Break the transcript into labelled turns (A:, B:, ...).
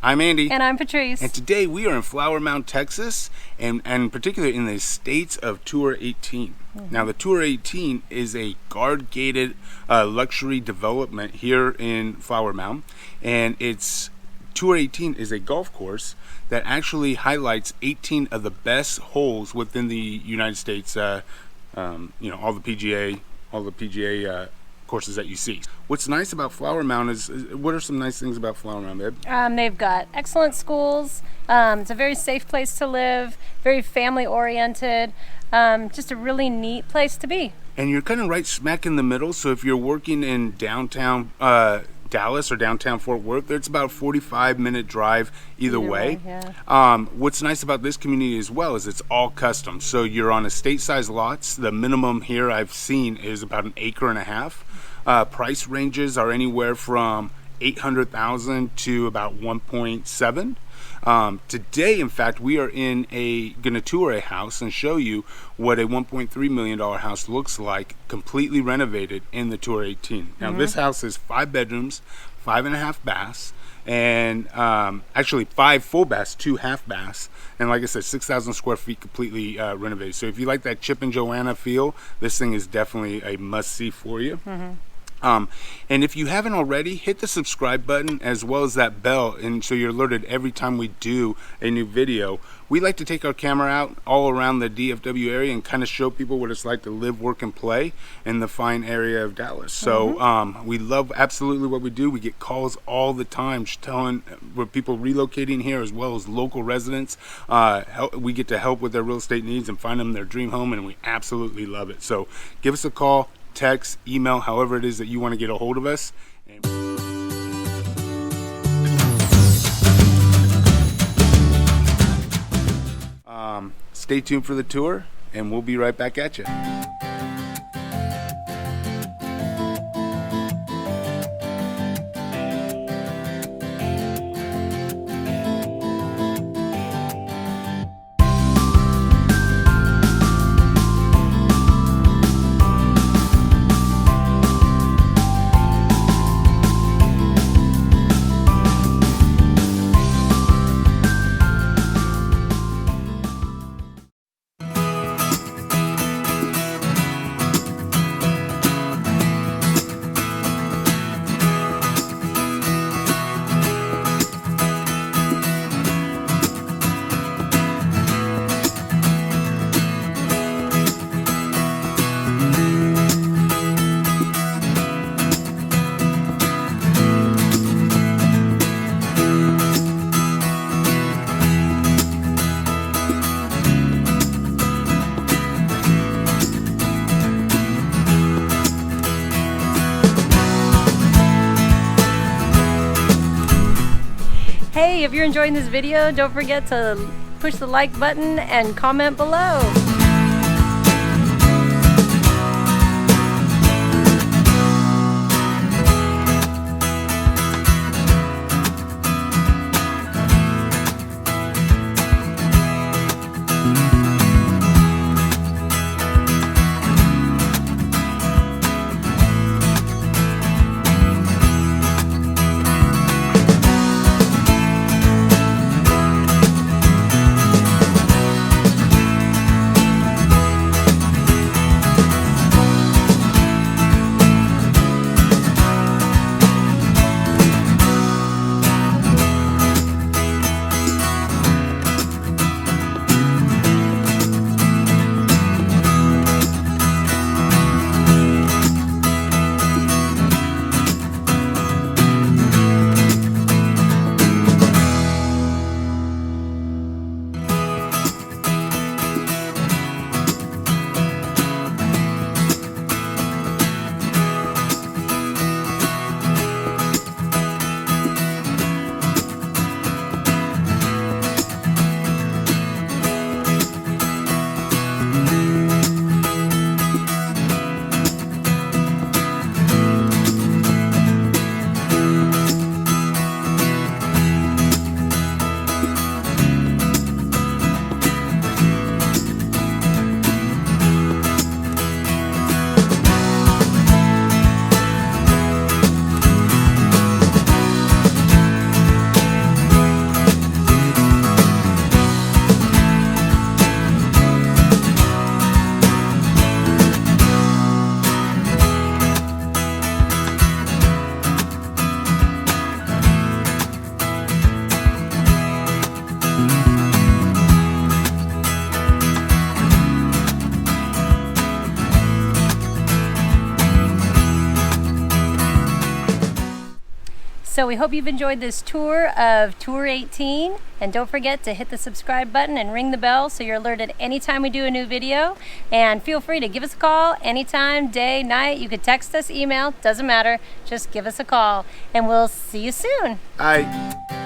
A: I'm Andy.
B: And I'm Patrice.
A: And today we are in Flower Mound, Texas, and particularly in the estates of Tour 18. Now, the Tour 18 is a guard-gated luxury development here in Flower Mound, and Tour 18 is a golf course that actually highlights 18 of the best holes within the United States. All the PGA courses that you see. What's nice about Flower Mound is, what are some nice things about Flower Mound, babe?
B: They've got excellent schools. It's a very safe place to live, very family oriented, just a really neat place to be.
A: And you're kind of right smack in the middle, so if you're working in downtown Dallas or downtown Fort Worth, it's about a 45-minute drive either way. Yeah. What's nice about this community as well is it's all custom. So you're on estate-sized lots. The minimum here I've seen is about 1.5 acres. Price ranges are anywhere from $800,000 to about 1.7. Today, in fact, we are gonna tour a house and show you what a $1.3 million house looks like, completely renovated in the Tour 18. Now, this house is 5 bedrooms, 5.5 baths, and actually 5 full baths, 2 half baths, and like I said, 6,000 square feet completely renovated. So if you like that Chip and Joanna feel, this thing is definitely a must-see for you. And if you haven't already, hit the subscribe button as well as that bell, and so you're alerted every time we do a new video. We like to take our camera out all around the DFW area and kind of show people what it's like to live, work, and play in the fine area of Dallas. So we love absolutely what we do. We get calls all the time telling where people relocating here as well as local residents. We get to help with their real estate needs and find them their dream home, and we absolutely love it. So give us a call, text, email, however it is that you want to get a hold of us. Stay tuned for the tour, and we'll be right back at you.
B: Hey, if you're enjoying this video, don't forget to push the like button and comment below. So we hope you've enjoyed this tour of Tour 18. And don't forget to hit the subscribe button and ring the bell so you're alerted anytime we do a new video. And feel free to give us a call anytime, day, night. You could text us, email, doesn't matter. Just give us a call. And we'll see you soon.
A: Bye.